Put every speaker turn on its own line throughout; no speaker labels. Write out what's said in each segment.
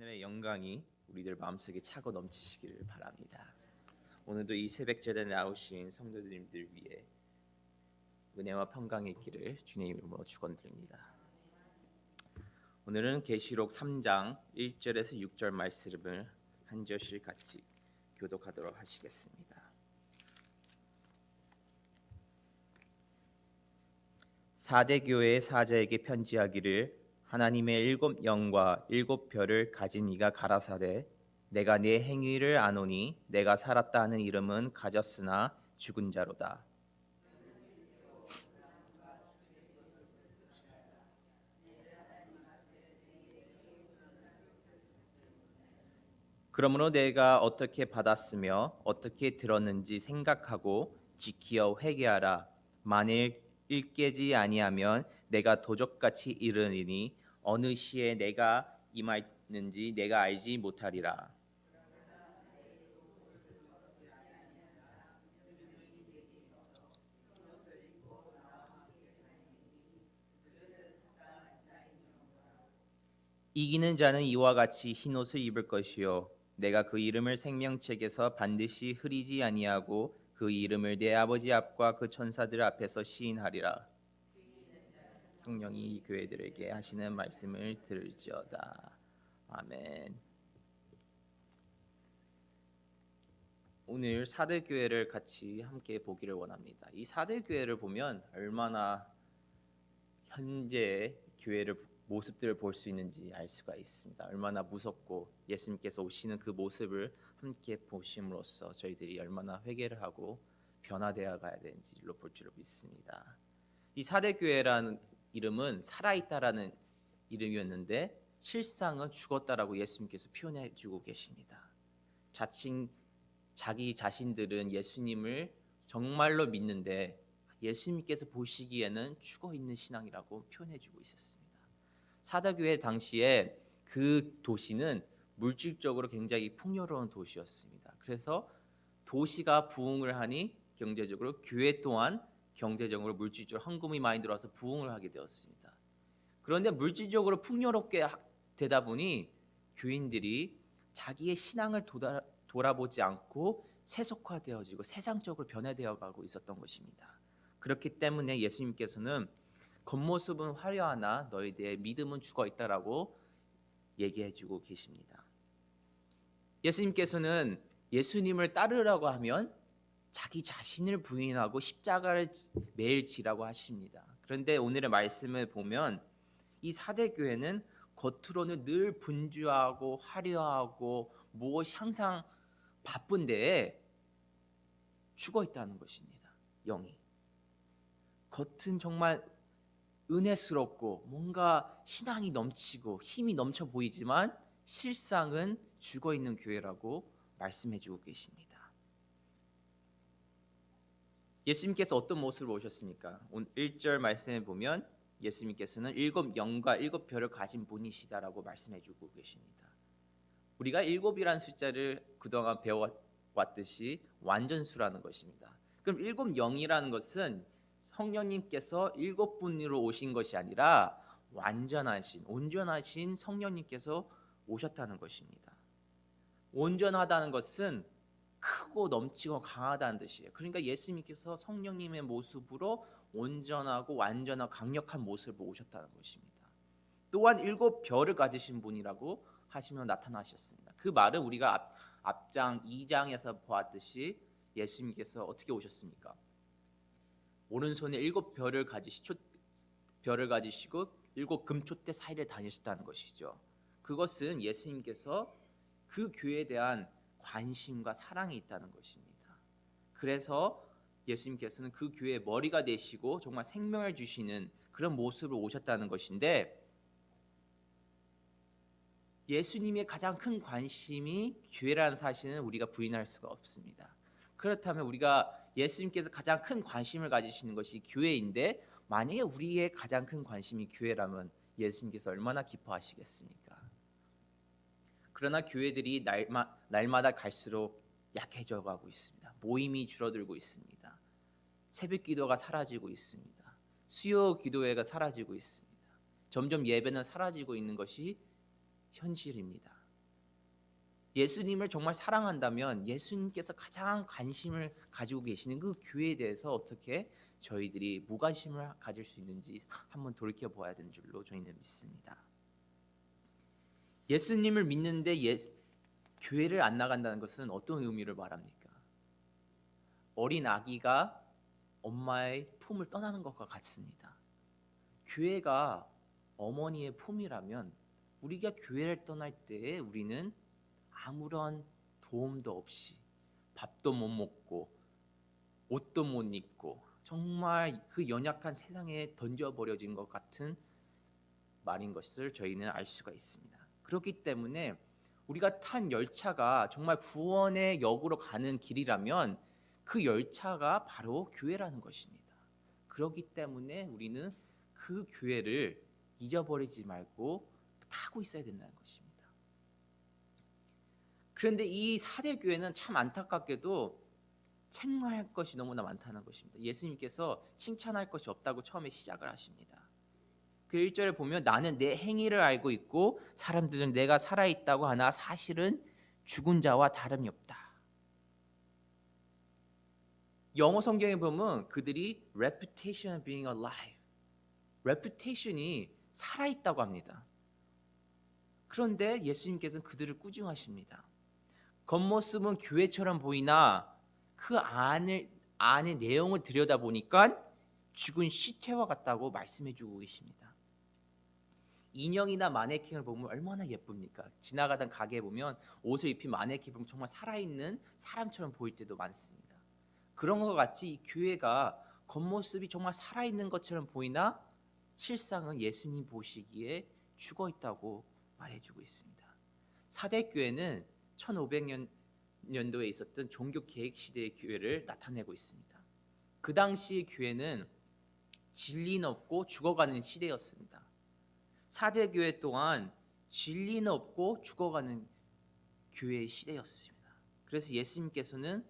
하늘의 영광이 우리들 마음속에 차고 넘치시기를 바랍니다. 오늘도 이 새벽 제단에 나오신 성도님들 위해 은혜와 평강의 길을 주님의 이름으로 축원드립니다. 오늘은 계시록 3장 1절에서 6절 말씀을 한 절씩 같이 교독하도록 하시겠습니다. 사대 교회의 사자에게 편지하기를 하나님의 일곱 영과 일곱 별을 가진 이가 가라사대 내가 네 행위를 아노니 내가 살았다 하는 이름은 가졌으나 죽은 자로다. 그러므로 내가 어떻게 받았으며 어떻게 들었는지 생각하고 지키어 회개하라. 만일 일깨지 아니하면 내가 도적같이 이르리니 어느 시에 내가 임하였는지 내가 알지 못하리라. 이기는 자는 이와 같이 흰옷을 입을 것이요 내가 그 이름을 생명책에서 반드시 흐리지 아니하고 그 이름을 내 아버지 앞과 그 천사들 앞에서 시인하리라. 성령이 이 교회들에게 하시는 말씀을 들을지어다. 아멘. 오늘 사대 교회를 같이 함께 보기를 원합니다. 이 사대 교회를 보면 얼마나 현재 교회를 모습들을 볼 수 있는지 알 수가 있습니다. 얼마나 무섭고 예수님께서 오시는 그 모습을 함께 보심으로써 저희들이 얼마나 회개를 하고 변화되어 가야 되는지를 볼 줄로 믿습니다. 이 사대 교회라는 이름은 살아있다라는 이름이었는데 실상은 죽었다라고 예수님께서 표현해 주고 계십니다. 자칭 자기 자신들은 예수님을 정말로 믿는데 예수님께서 보시기에는 죽어 있는 신앙이라고 표현해 주고 있었습니다. 사대교회 당시에 그 도시는 물질적으로 굉장히 풍요로운 도시였습니다. 그래서 도시가 부흥을 하니 경제적으로 교회 또한 경제적으로 물질적으로 헌금이 많이 들어와서 부흥을 하게 되었습니다. 그런데 물질적으로 풍요롭게 되다 보니 교인들이 자기의 신앙을 돌아보지 않고 세속화되어지고 세상적으로 변화되어 가고 있었던 것입니다. 그렇기 때문에 예수님께서는 겉모습은 화려하나 너희들의 믿음은 죽어 있다라고 얘기해주고 계십니다. 예수님께서는 예수님을 따르라고 하면 자기 자신을 부인하고 십자가를 매일 지라고 하십니다. 그런데 오늘의 말씀을 보면 이 사대 교회는 겉으로는 늘 분주하고 화려하고 무엇이 항상 바쁜데 죽어 있다는 것입니다. 영이 겉은 정말 은혜스럽고 뭔가 신앙이 넘치고 힘이 넘쳐 보이지만 실상은 죽어 있는 교회라고 말씀해 주고 계십니다. 예수님께서 어떤 모습으로 오셨습니까? 오늘 1절 말씀에 보면 예수님께서는 일곱 영과 일곱 별을 가진 분이시다라고 말씀해 주고 계십니다. 우리가 일곱이라는 숫자를 그동안 배워왔듯이 완전수라는 것입니다. 그럼 일곱 영이라는 것은 성령님께서 일곱 분으로 오신 것이 아니라 완전하신 온전하신 성령님께서 오셨다는 것입니다. 온전하다는 것은 크고 넘치고 강하다는 뜻이에요. 그러니까 예수님께서 성령님의 모습으로 온전하고 완전하고 강력한 모습으로 오셨다는 것입니다. 또한 일곱 별을 가지신 분이라고 하시며 나타나셨습니다. 그 말은 우리가 앞장 2장에서 보았듯이 예수님께서 어떻게 오셨습니까? 오른손에 일곱 별을 가지시고 일곱 금촛대 사이를 다니셨다는 것이죠. 그것은 예수님께서 그 교회에 대한 관심과 사랑이 있다는 것입니다. 그래서 예수님께서는 그 교회의 머리가 되시고 정말 생명을 주시는 그런 모습으로 오셨다는 것인데 예수님의 가장 큰 관심이 교회라는 사실은 우리가 부인할 수가 없습니다. 그렇다면 우리가 예수님께서 가장 큰 관심을 가지시는 것이 교회인데 만약에 우리의 가장 큰 관심이 교회라면 예수님께서 얼마나 기뻐하시겠습니까? 그러나 교회들이 날마다 갈수록 약해져 가고 있습니다. 모임이 줄어들고 있습니다. 새벽 기도가 사라지고 있습니다. 수요 기도회가 사라지고 있습니다. 점점 예배는 사라지고 있는 것이 현실입니다. 예수님을 정말 사랑한다면 예수님께서 가장 관심을 가지고 계시는 그 교회에 대해서 어떻게 저희들이 무관심을 가질 수 있는지 한번 돌이켜봐야 되는 줄로 저희는 믿습니다. 예수님을 믿는데 교회를 안 나간다는 것은 어떤 의미를 말합니까? 어린 아기가 엄마의 품을 떠나는 것과 같습니다. 교회가 어머니의 품이라면 우리가 교회를 떠날 때에 우리는 아무런 도움도 없이 밥도 못 먹고 옷도 못 입고 정말 그 연약한 세상에 던져버려진 것 같은 말인 것을 저희는 알 수가 있습니다. 그렇기 때문에 우리가 탄 열차가 정말 구원의 역으로 가는 길이라면 그 열차가 바로 교회라는 것입니다. 그렇기 때문에 우리는 그 교회를 잊어버리지 말고 타고 있어야 된다는 것입니다. 그런데 이 사대 교회는 참 안타깝게도 책망할 것이 너무나 많다는 것입니다. 예수님께서 칭찬할 것이 없다고 처음에 시작을 하십니다. 그 1절에 보면 나는 내 행위를 알고 있고 사람들은 내가 살아있다고 하나 사실은 죽은 자와 다름이 없다. 영어 성경에 보면 그들이 reputation of being alive, reputation이 살아있다고 합니다. 그런데 예수님께서는 그들을 꾸중하십니다. 겉모습은 교회처럼 보이나 그 안의 내용을 들여다보니까 죽은 시체와 같다고 말씀해주고 계십니다. 인형이나 마네킹을 보면 얼마나 예쁩니까? 지나가던 가게에 보면 옷을 입힌 마네킹을 보면 정말 살아있는 사람처럼 보일 때도 많습니다. 그런 것 같이 이 교회가 겉모습이 정말 살아있는 것처럼 보이나 실상은 예수님 보시기에 죽어있다고 말해주고 있습니다. 사대교회는 1500년도에 있었던 종교개혁 시대의 교회를 나타내고 있습니다. 그 당시 교회는 진리는 없고 죽어가는 시대였습니다. 사대교회 또한 진리는 없고 죽어가는 교회의 시대였습니다. 그래서 예수님께서는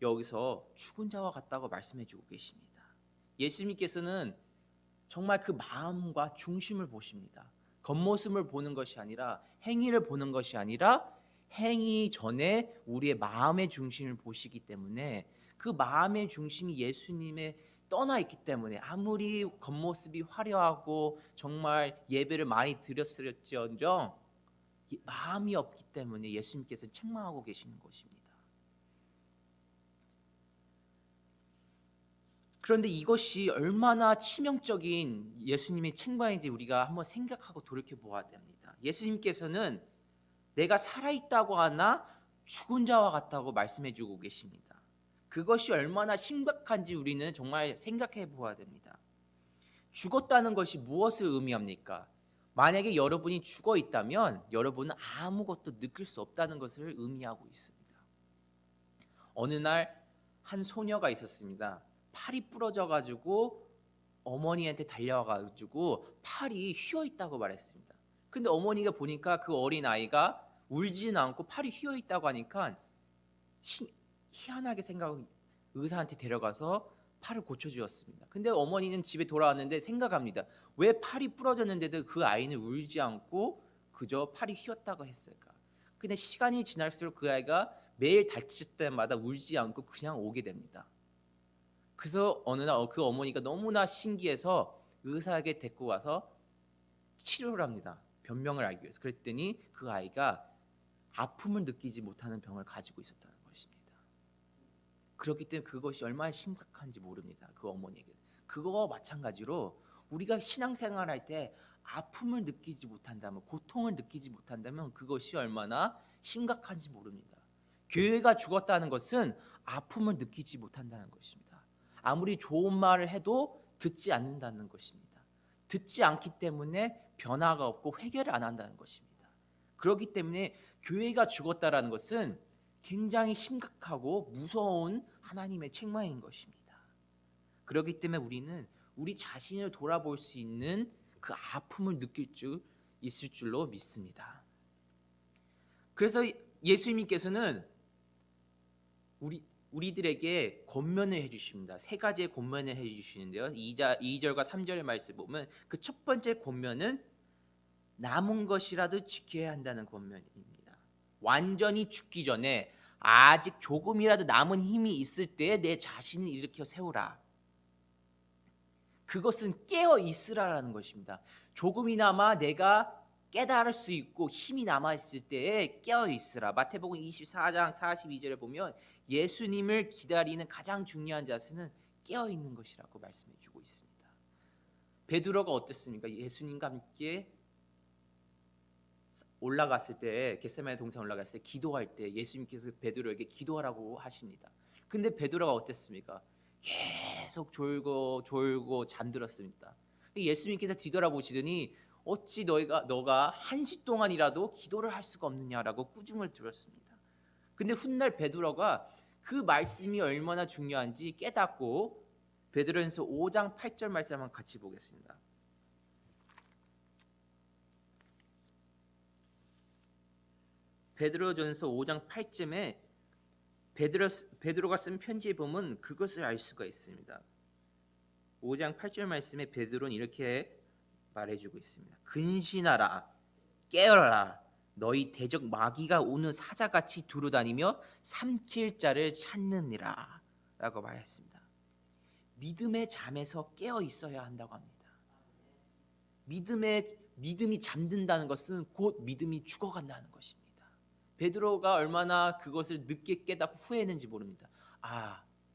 여기서 죽은 자와 같다고 말씀해주고 계십니다. 예수님께서는 정말 그 마음과 중심을 보십니다. 겉모습을 보는 것이 아니라 행위를 보는 것이 아니라 행위 전에 우리의 마음의 중심을 보시기 때문에 그 마음의 중심이 예수님의 떠나 있기 때문에 아무리 겉모습이 화려하고 정말 예배를 많이 드렸을지언정 마음이 없기 때문에 예수님께서 책망하고 계시는 것입니다. 그런데 이것이 얼마나 치명적인 예수님의 책망인지 우리가 한번 생각하고 돌이켜 보아야 됩니다. 예수님께서는 내가 살아있다고 하나 죽은 자와 같다고 말씀해 주고 계십니다. 그것이 얼마나 심각한지 우리는 정말 생각해 보아야 됩니다. 죽었다는 것이 무엇을 의미합니까? 만약에 여러분이 죽어 있다면 여러분은 아무것도 느낄 수 없다는 것을 의미하고 있습니다. 어느 날 한 소녀가 있었습니다. 팔이 부러져 가지고 어머니한테 달려와 가지고 팔이 휘어 있다고 말했습니다. 근데 어머니가 보니까 그 어린 아이가 울지는 않고 팔이 휘어 있다고 하니까 희한하게 생각하고 의사한테 데려가서 팔을 고쳐주었습니다. 근데 어머니는 집에 돌아왔는데 생각합니다. 왜 팔이 부러졌는데도 그 아이는 울지 않고 그저 팔이 휘었다고 했을까? 근데 시간이 지날수록 그 아이가 매일 다칠 때마다 울지 않고 그냥 오게 됩니다. 그래서 어느 날 그 어머니가 너무나 신기해서 의사에게 데리고 와서 치료를 합니다. 변명을 알기 위해서. 그랬더니 그 아이가 아픔을 느끼지 못하는 병을 가지고 있었다는 것입니다. 그렇기 때문에 그것이 얼마나 심각한지 모릅니다. 그 어머니에게. 그거와 마찬가지로 우리가 신앙생활할 때 아픔을 느끼지 못한다면, 고통을 느끼지 못한다면 그것이 얼마나 심각한지 모릅니다. 교회가 죽었다는 것은 아픔을 느끼지 못한다는 것입니다. 아무리 좋은 말을 해도 듣지 않는다는 것입니다. 듣지 않기 때문에 변화가 없고 회개를 안 한다는 것입니다. 그렇기 때문에 교회가 죽었다라는 것은 굉장히 심각하고 무서운 하나님의 책망인 것입니다. 그렇기 때문에 우리는 우리 자신을 돌아볼 수 있는 그 아픔을 느낄 줄 있을 줄로 믿습니다. 그래서 예수님께서는 우리들에게 권면을 해주십니다. 세 가지의 권면을 해주시는데요. 2절과 3절의 말씀 보면 그 첫 번째 권면은 남은 것이라도 지켜야 한다는 권면입니다. 완전히 죽기 전에 아직 조금이라도 남은 힘이 있을 때에 내 자신을 일으켜 세우라. 그것은 깨어 있으라라는 것입니다. 조금이나마 내가 깨달을 수 있고 힘이 남아 있을 때에 깨어 있으라. 마태복음 24장 42절에 보면 예수님을 기다리는 가장 중요한 자세는 깨어 있는 것이라고 말씀해 주고 있습니다. 베드로가 어땠습니까? 예수님과 함께 올라갔을 때, 겟세마네 동산 올라갔을 때 기도할 때 예수님께서 베드로에게 기도하라고 하십니다. 근데 베드로가 어땠습니까? 계속 졸고 잠들었습니다. 예수님께서 뒤돌아보시더니 어찌 너가 1시 동안이라도 기도를 할 수가 없느냐라고 꾸중을 들었습니다. 근데 훗날 베드로가 그 말씀이 얼마나 중요한지 깨닫고 베드로전서 5장 8절 말씀 한번 같이 보겠습니다. 베드로전서 5장 8절에 베드로가 쓴 편지에 보면 그것을 알 수가 있습니다. 5장 8절 말씀에 베드로는 이렇게 말해주고 있습니다. 근신하라, 깨어라. 너희 대적 마귀가 오는 사자같이 두루다니며 삼킬 자를 찾느니라 라고 말했습니다. 믿음의 잠에서 깨어 있어야 한다고 합니다. 믿음이 잠든다는 것은 곧 믿음이 죽어간다는 것입니다. 베드로가 얼마나 그것을 늦게 깨닫고 후회했는지 모릅니다.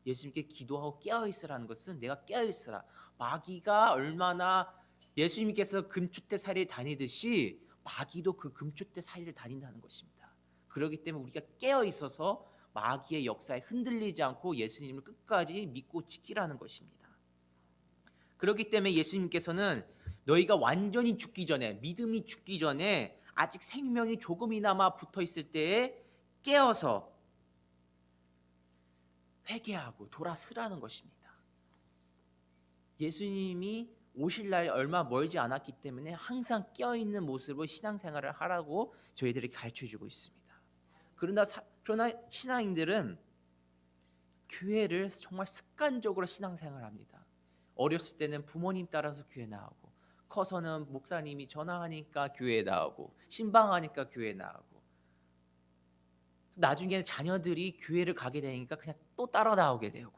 예수님께 기도하고 깨어있으라는 것은 내가 깨어있으라. 마귀가 얼마나 예수님께서 금초대 사이를 다니듯이 마귀도 그 금초대 사이를 다닌다는 것입니다. 그렇기 때문에 우리가 깨어있어서 마귀의 역사에 흔들리지 않고 예수님을 끝까지 믿고 지키라는 것입니다. 그렇기 때문에 예수님께서는 너희가 완전히 죽기 전에, 믿음이 죽기 전에 아직 생명이 조금이나마 붙어있을 때에 깨어서 회개하고 돌아서라는 것입니다. 예수님이 오실 날 얼마 멀지 않았기 때문에 항상 깨어있는 모습으로 신앙생활을 하라고 저희들에게 가르쳐주고 있습니다. 그러나 신앙인들은 교회를 정말 습관적으로 신앙생활을 합니다. 어렸을 때는 부모님 따라서 교회 나오고, 커서는 목사님이 전화하니까 교회에 나오고, 신방하니까 교회에 나오고, 나중에는 자녀들이 교회를 가게 되니까 그냥 또 따라 나오게 되고,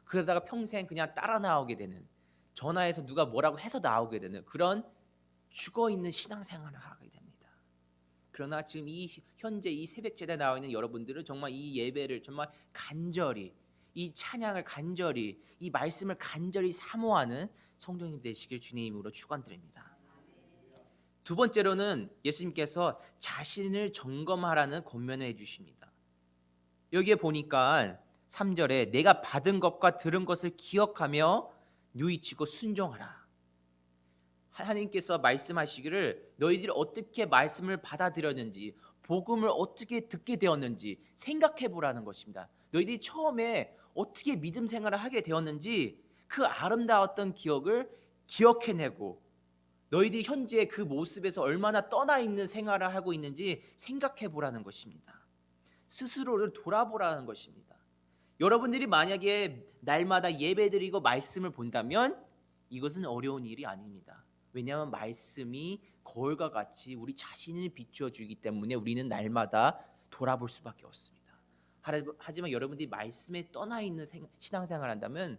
그러다가 평생 그냥 따라 나오게 되는, 전화해서 누가 뭐라고 해서 나오게 되는 그런 죽어있는 신앙생활을 하게 됩니다. 그러나 지금 현재 이 새벽제대에 나와 있는 여러분들은 정말 이 예배를 정말 간절히, 이 찬양을 간절히, 이 말씀을 간절히 사모하는 성도님 되시길 주님의 이름으로 축원드립니다. 두 번째로는 예수님께서 자신을 점검하라는 권면을 해주십니다. 여기에 보니까 3절에 내가 받은 것과 들은 것을 기억하며 누이치고 순종하라. 하나님께서 말씀하시기를 너희들이 어떻게 말씀을 받아들였는지, 복음을 어떻게 듣게 되었는지 생각해 보라는 것입니다. 너희들이 처음에 어떻게 믿음 생활을 하게 되었는지 그 아름다웠던 기억을 기억해내고, 너희들이 현재 그 모습에서 얼마나 떠나 있는 생활을 하고 있는지 생각해 보라는 것입니다. 스스로를 돌아보라는 것입니다. 여러분들이 만약에 날마다 예배드리고 말씀을 본다면 이것은 어려운 일이 아닙니다. 왜냐하면 말씀이 거울과 같이 우리 자신을 비춰주기 때문에 우리는 날마다 돌아볼 수밖에 없습니다. 하지만 여러분들이 말씀에 떠나 있는 신앙생활을 한다면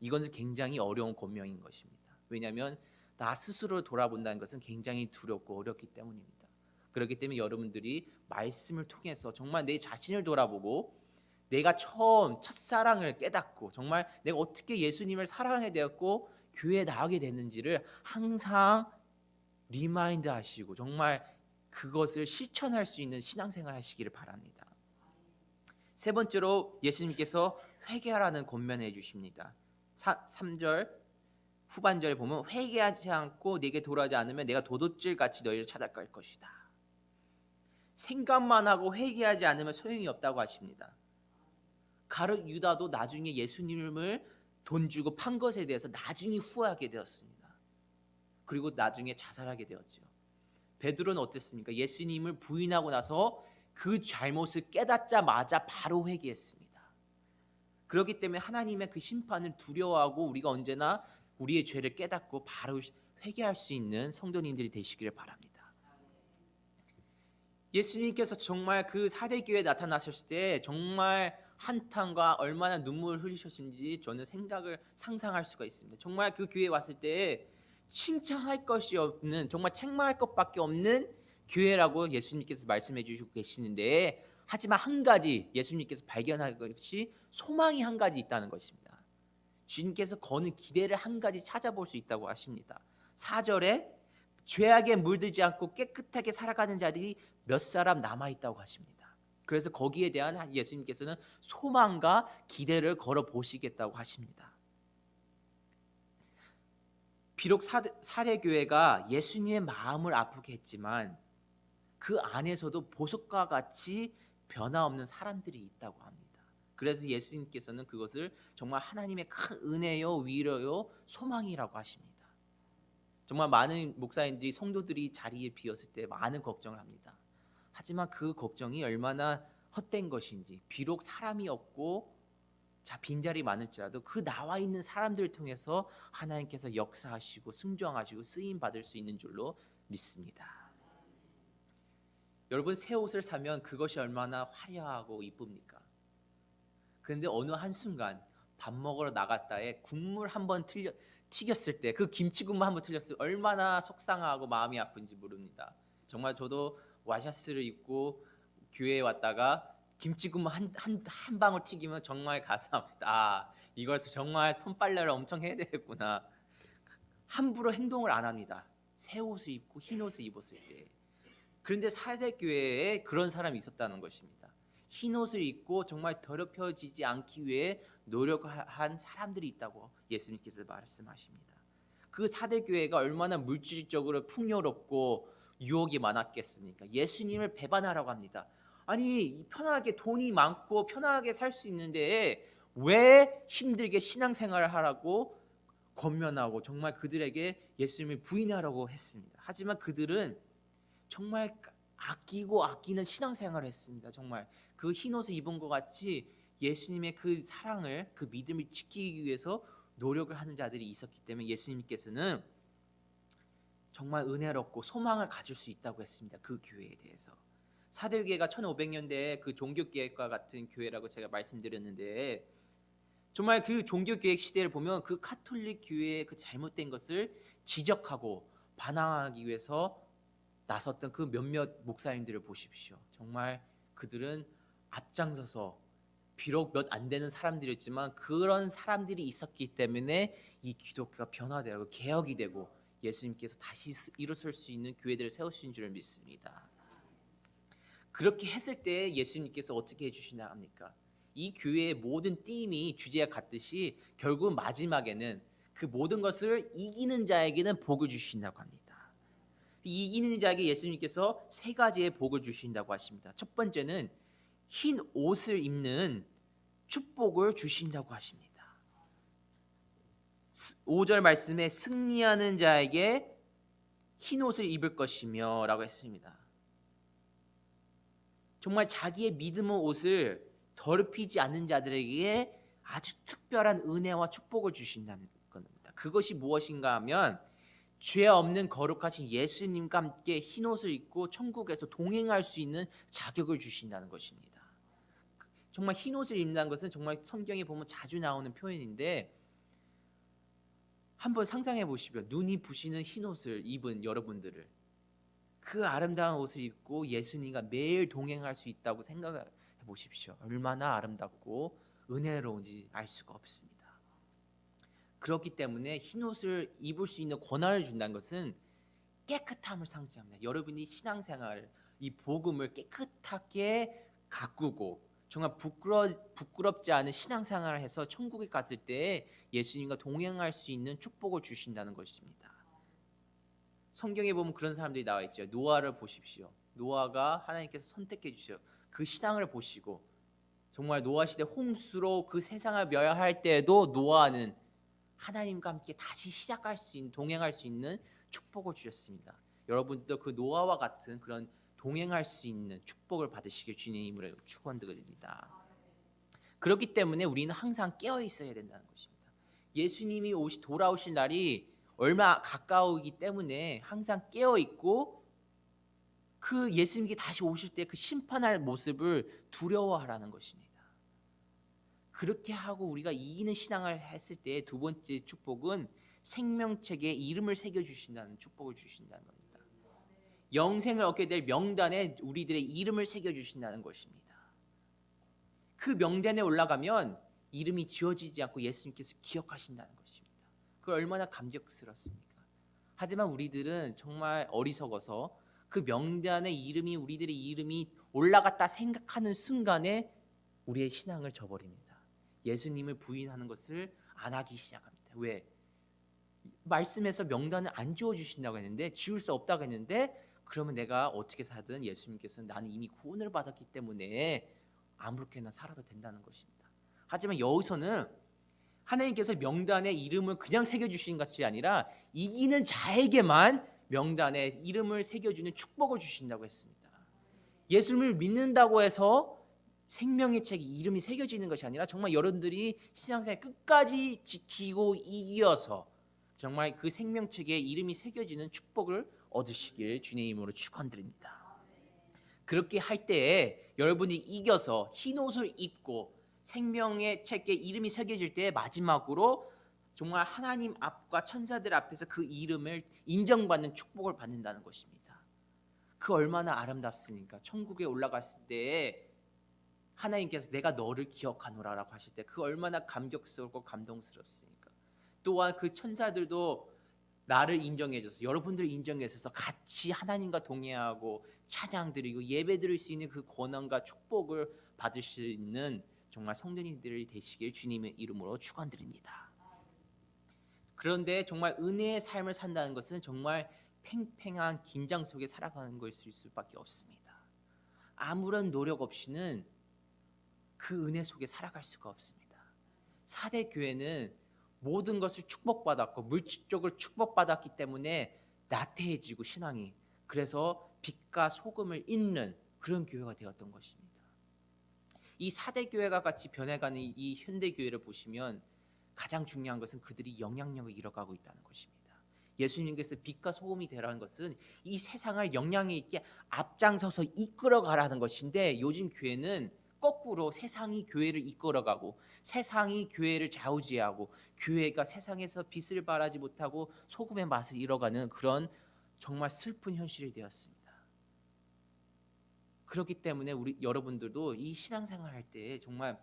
이것은 굉장히 어려운 권명인 것입니다. 왜냐하면 나 스스로 돌아본다는 것은 굉장히 두렵고 어렵기 때문입니다. 그렇기 때문에 여러분들이 말씀을 통해서 정말 내 자신을 돌아보고, 내가 처음 첫사랑을 깨닫고 정말 내가 어떻게 예수님을 사랑하게 되었고 교회에 나가게 됐는지를 항상 리마인드 하시고 정말 그것을 실천할 수 있는 신앙생활 하시기를 바랍니다. 세 번째로 예수님께서 회개하라는 권면해 주십니다. 3절 후반절에 보면 회개하지 않고 내게 돌아오지 않으면 내가 도둑질같이 너희를 찾아갈 것이다. 생각만 하고 회개하지 않으면 소용이 없다고 하십니다. 가룟 유다도 나중에 예수님을 돈 주고 판 것에 대해서 나중에 후회하게 되었습니다. 그리고 나중에 자살하게 되었죠. 베드로는 어땠습니까? 예수님을 부인하고 나서 그 잘못을 깨닫자마자 바로 회개했습니다. 그렇기 때문에 하나님의 그 심판을 두려워하고 우리가 언제나 우리의 죄를 깨닫고 바로 회개할 수 있는 성도님들이 되시기를 바랍니다. 예수님께서 정말 그 사대 교회에 나타나셨을 때 정말 한탄과 얼마나 눈물을 흘리셨는지 저는 상상할 수가 있습니다. 정말 그 교회에 왔을 때 칭찬할 것이 없는, 정말 책망할 것밖에 없는 교회라고 예수님께서 말씀해 주시고 계시는데, 하지만 한 가지 예수님께서 발견할 것이 소망이 한 가지 있다는 것입니다. 주님께서 거는 기대를 한 가지 찾아볼 수 있다고 하십니다. 4절에 죄악에 물들지 않고 깨끗하게 살아가는 자들이 몇 사람 남아있다고 하십니다. 그래서 거기에 대한 예수님께서는 소망과 기대를 걸어 보시겠다고 하십니다. 비록 사대교회가 예수님의 마음을 아프게 했지만 그 안에서도 보석과 같이 변화없는 사람들이 있다고 합니다. 그래서 예수님께서는 그것을 정말 하나님의 큰 은혜요, 위로요, 소망이라고 하십니다. 정말 많은 목사님들이 성도들이 자리에 비었을 때 많은 걱정을 합니다. 하지만 그 걱정이 얼마나 헛된 것인지, 비록 사람이 없고 빈자리 많을지라도 그 나와 있는 사람들을 통해서 하나님께서 역사하시고 승정하시고 쓰임 받을 수 있는 줄로 믿습니다. 여러분, 새 옷을 사면 그것이 얼마나 화려하고 이쁩니까? 그런데 어느 한순간 밥 먹으러 나갔다에 국물 한번 튀겼을 때, 그 김치국물 한번 틀렸을 때 얼마나 속상하고 마음이 아픈지 모릅니다. 정말 저도 와샤스를 입고 교회에 왔다가 김치국물 한 방울 튀기면 정말 가슴합니다. 아, 이것을 정말 손빨래를 엄청 해야 되겠구나. 함부로 행동을 안 합니다. 새 옷을 입고 흰 옷을 입었을 때. 그런데 사대교회에 그런 사람이 있었다는 것입니다. 흰 옷을 입고 정말 더럽혀지지 않기 위해 노력한 사람들이 있다고 예수님께서 말씀하십니다. 그 사대교회가 얼마나 물질적으로 풍요롭고 유혹이 많았겠습니까? 예수님을 배반하라고 합니다. 아니, 편하게 돈이 많고 편하게 살 수 있는데 왜 힘들게 신앙생활을 하라고 권면하고 정말 그들에게 예수님을 부인하라고 했습니다. 하지만 그들은 정말 아끼고 아끼는 신앙생활을 했습니다. 정말 그 흰옷을 입은 것 같이 예수님의 그 사랑을, 그 믿음을 지키기 위해서 노력을 하는 자들이 있었기 때문에 예수님께서는 정말 은혜롭고 소망을 가질 수 있다고 했습니다. 그 교회에 대해서. 사대교회가 1500년대에 그 종교개혁과 같은 교회라고 제가 말씀드렸는데, 정말 그 종교개혁 시대를 보면 그 카톨릭 교회의 그 잘못된 것을 지적하고 반항하기 위해서 나섰던 그 몇몇 목사님들을 보십시오. 정말 그들은 앞장서서, 비록 몇 안 되는 사람들이었지만 그런 사람들이 있었기 때문에 이 기독교가 변화되고 개혁이 되고 예수님께서 다시 일어설 수 있는 교회들을 세우신 줄 믿습니다. 그렇게 했을 때 예수님께서 어떻게 해주시나 합니까? 이 교회의 모든 띠임이 주제와 같듯이 결국 마지막에는 그 모든 것을 이기는 자에게는 복을 주신다고 합니다. 이기는 자에게 예수님께서 세 가지의 복을 주신다고 하십니다. 첫 번째는 흰 옷을 입는 축복을 주신다고 하십니다. 5절 말씀에 승리하는 자에게 흰 옷을 입을 것이며 라고 했습니다. 정말 자기의 믿음의 옷을 더럽히지 않는 자들에게 아주 특별한 은혜와 축복을 주신다는 겁니다. 그것이 무엇인가 하면 죄 없는 거룩하신 예수님과 함께 흰 옷을 입고 천국에서 동행할 수 있는 자격을 주신다는 것입니다. 정말 흰 옷을 입는다는 것은 정말 성경에 보면 자주 나오는 표현인데, 한번 상상해 보시면 눈이 부시는 흰 옷을 입은 여러분들을, 그 아름다운 옷을 입고 예수님과 매일 동행할 수 있다고 생각해 보십시오. 얼마나 아름답고 은혜로운지 알 수가 없습니다. 그렇기 때문에 흰 옷을 입을 수 있는 권한을 준다는 것은 깨끗함을 상징합니다. 여러분이 신앙생활, 이 복음을 깨끗하게 가꾸고 정말 부끄럽지 않은 신앙생활을 해서 천국에 갔을 때 예수님과 동행할 수 있는 축복을 주신다는 것입니다. 성경에 보면 그런 사람들이 나와 있죠. 노아를 보십시오. 노아가 하나님께서 선택해 주셔. 그 신앙을 보시고 정말 노아 시대 홍수로 그 세상을 멸할 때에도 노아는 하나님과 함께 다시 시작할 수 있는, 동행할 수 있는 축복을 주셨습니다. 여러분들도 그 노아와 같은 그런 동행할 수 있는 축복을 받으시길 주님으로 축원드립니다. 그렇기 때문에 우리는 항상 깨어 있어야 된다는 것입니다. 예수님이 돌아오실 날이 얼마 가까우기 때문에 항상 깨어 있고 그 예수님께 다시 오실 때 그 심판할 모습을 두려워하라는 것입니다. 그렇게 하고 우리가 이기는 신앙을 했을 때 두 번째 축복은 생명책에 이름을 새겨주신다는 축복을 주신다는 겁니다. 영생을 얻게 될 명단에 우리들의 이름을 새겨주신다는 것입니다. 그 명단에 올라가면 이름이 지워지지 않고 예수님께서 기억하신다는 것입니다. 그 얼마나 감격스럽습니까? 하지만 우리들은 정말 어리석어서 그 명단에 우리들의 이름이 올라갔다 생각하는 순간에 우리의 신앙을 저버립니다. 예수님을 부인하는 것을 안 하기 시작합니다. 왜? 말씀에서 명단을 안 지워주신다고 했는데, 지울 수 없다고 했는데, 그러면 내가 어떻게 사든 예수님께서는 나는 이미 구원을 받았기 때문에 아무렇게나 살아도 된다는 것입니다. 하지만 여기서는 하나님께서 명단에 이름을 그냥 새겨주시는 것이 아니라 이기는 자에게만 명단에 이름을 새겨주는 축복을 주신다고 했습니다. 예수님을 믿는다고 해서 생명의 책에 이름이 새겨지는 것이 아니라 정말 여러분들이 신앙생활 끝까지 지키고 이겨서 정말 그 생명책에 이름이 새겨지는 축복을 얻으시길 주님의 이름으로 축원드립니다. 그렇게 할 때에 여러분이 이겨서 흰 옷을 입고 생명의 책에 이름이 새겨질 때 마지막으로 정말 하나님 앞과 천사들 앞에서 그 이름을 인정받는 축복을 받는다는 것입니다. 그 얼마나 아름답습니까? 천국에 올라갔을 때 하나님께서 내가 너를 기억하노라라고 하실 때 그 얼마나 감격스럽고 감동스럽습니까? 또한 그 천사들도 나를 인정해줘서 여러분들을 인정해줘서 같이 하나님과 동행하고 찬양 드리고 예배 드릴 수 있는 그 권한과 축복을 받을 수 있는 정말 성도님들이 되시길 주님의 이름으로 축원드립니다. 그런데 정말 은혜의 삶을 산다는 것은 정말 팽팽한 긴장 속에 살아가는 것일 수밖에 없습니다. 아무런 노력 없이는 그 은혜 속에 살아갈 수가 없습니다. 사대 교회는 모든 것을 축복받았고 물질적으로 축복받았기 때문에 나태해지고 신앙이 그래서 빛과 소금을 잇는 그런 교회가 되었던 것입니다. 이 사대 교회가 같이 변해가는 이 현대 교회를 보시면 가장 중요한 것은 그들이 영향력을 잃어가고 있다는 것입니다. 예수님께서 빛과 소금이 되라는 것은 이 세상을 영향력 있게 앞장서서 이끌어가라는 것인데 요즘 교회는 거꾸로 세상이 교회를 이끌어가고 세상이 교회를 좌우지하고 교회가 세상에서 빛을 발하지 못하고 소금의 맛을 잃어가는 그런 정말 슬픈 현실이 되었습니다. 그렇기 때문에 우리 여러분들도 이 신앙생활 할 때 정말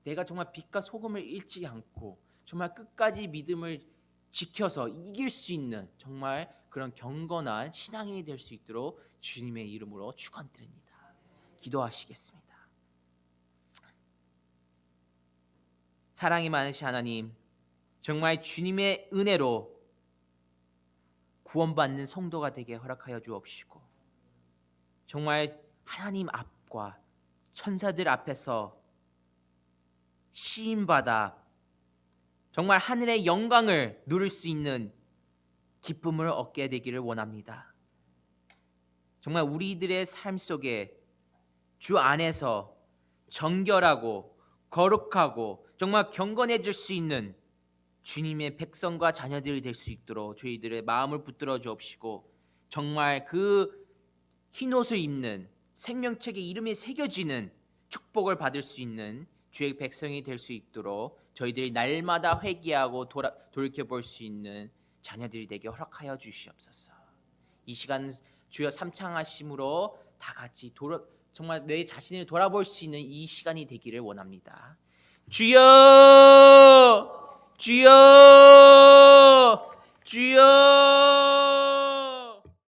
내가 정말 빛과 소금을 잃지 않고 정말 끝까지 믿음을 지켜서 이길 수 있는 정말 그런 경건한 신앙이 될 수 있도록 주님의 이름으로 축원드립니다. 기도하시겠습니다. 사랑이 많으신 하나님, 정말 주님의 은혜로 구원받는 성도가 되게 허락하여 주옵시고 정말 하나님 앞과 천사들 앞에서 시인받아 정말 하늘의 영광을 누릴 수 있는 기쁨을 얻게 되기를 원합니다. 정말 우리들의 삶 속에 주 안에서 정결하고 거룩하고 정말 경건해질 수 있는 주님의 백성과 자녀들이 될 수 있도록 저희들의 마음을 붙들어 주옵시고 정말 그 흰옷을 입는 생명책에 이름이 새겨지는 축복을 받을 수 있는 주의 백성이 될 수 있도록 저희들이 날마다 회개하고 돌이켜볼 수 있는 자녀들이 되게 허락하여 주시옵소서. 이 시간 주여 삼창하심으로 다 같이 정말 내 자신을 돌아볼 수 있는 이 시간이 되기를 원합니다. 주여, 주여, 주여,